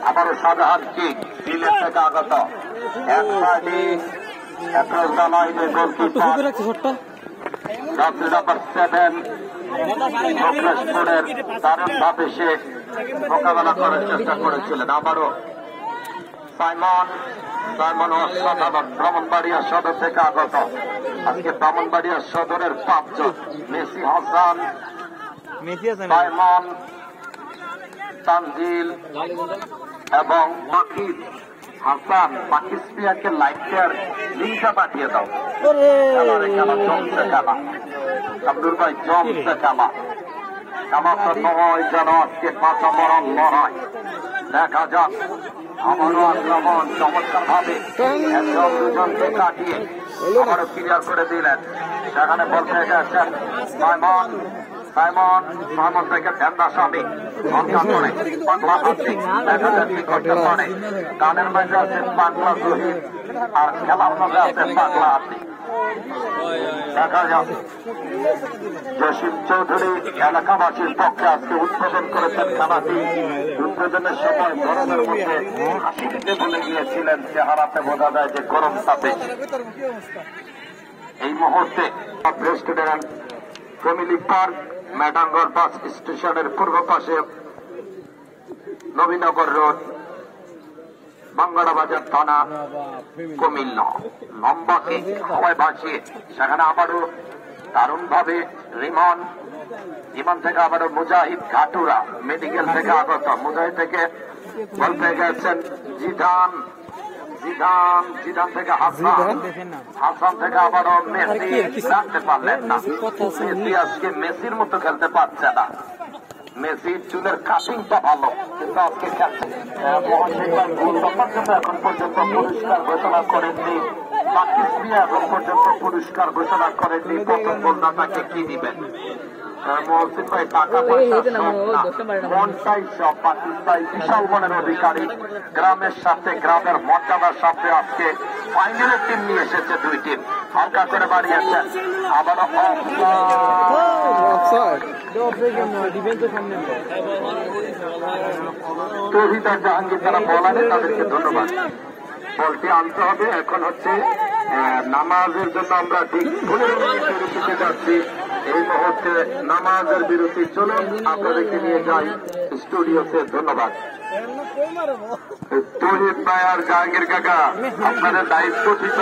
আবারও শাহজাহান কিং দিলের থেকে আগত এক পার্টি অ্যাক্রস দ্য লাইনে গোলকিপার নাম্বার 7 মোকলেশপুরের দারুণভাবে সে মোকাবেলা করার চেষ্টা করেছিলেন। আবারও সাইমন অসাধারণ ব্রাহ্মণবাড়িয়া সদর থেকে আগত। আজকে ব্রাহ্মণবাড়িয়া সদরের 5 জন মেসি হাসান, সাইমন, তানজিল এবং পাকিস হাসান। পাকিস প্রিয়াকে লাইটের লিঙ্কটা পাঠিয়ে দাও। খেলা জমছে, খেলা আব্দুল ভাই জমছে, খেলা তো নয় যেন আজকে পাঁচা মরণ লড়াই। দেখা যাক আমারও আক্রমণ চমৎকার ভাবে একজন দুজনকে কাটিয়ে আবারও ক্লিয়ার করে দিলেন। সেখানে বলতে গেছেন সাইমন থেকে ধ্যানদা স্বামী অঙ্কা করে পাগলা হাতি দেখা যাচ্ছে করতে পারে। গানের মাঝে আছেন পাগলা জহির আর খেলার মাঝে আছেন পাগলা হাতি। দেখা যাক জসিম চৌধুরী এলাকাবাসীর পক্ষে আজকে উদ্বোধন করেছেন খেলাটি। উদ্বোধনের সময় গরমের মধ্যে হাসি দিতে বলে গিয়েছিলেন, চেহারাতে বোঝা যায় যে গরম তাপে। এই মুহূর্তে রেস্টুরেন্ট ফ্যামিলি পার্ক মেডাঙ্গর বাস স্টেশনের পূর্ব পাশে নবীনগর রোড, বাঙ্গাড়া বাজার থানা, কুমিল্লা। লম্বাকে হাওয়ায় ভাসিয়ে সেখানে আবারও দারুণ ভাবে রিমান থেকে আবারও মুজাহিদ ঘাটুরা মেডিকেল থেকে আগত। মুজাহিদ থেকে বলতে গেছেন জিদান থেকে হাসান থেকে আবারও মেসি রাখতে পারলেন না। মেসি আজকে মেসির মতো খেলতে পারছে না। মেসির চুলের কাটিংটা ভালো, কিন্তু আজকে খেলছে এখন পর্যন্ত পুরস্কার ঘোষণা করেননি। পাকিস্তান এখন পর্যন্ত পুরস্কার ঘোষণা করেননি। প্রথম গোলদাতাকে কি দিবেন? মহসিন ভাই টাকা পয়সা মনটাই সব। পাকিস্তান বিশাল মনের অধিকারী, গ্রামের সাথে গ্রামের মর্যাদার সাথে আজকে ফাইনালের টিম নিয়ে এসেছে। 2 টিম হালকা করে বাড়িয়েছেন। আবারও তৌহিদ আর জাহাঙ্গীর যারা বলারে তাদেরকে ধন্যবাদ। বলটি আনতে হবে। এখন হচ্ছে নামাজের জন্য আমরা ঠিক বিরতিতে যাচ্ছি। এই মুহূর্তে নামাজের বিরতি। চলুন আপনাদেরকে নিয়ে যাই স্টুডিওতে। ধন্যবাদ। তৌহিদ ভাই আর জাহাঙ্গীর কাকা, আপনাদের দায়িত্ব ঠিক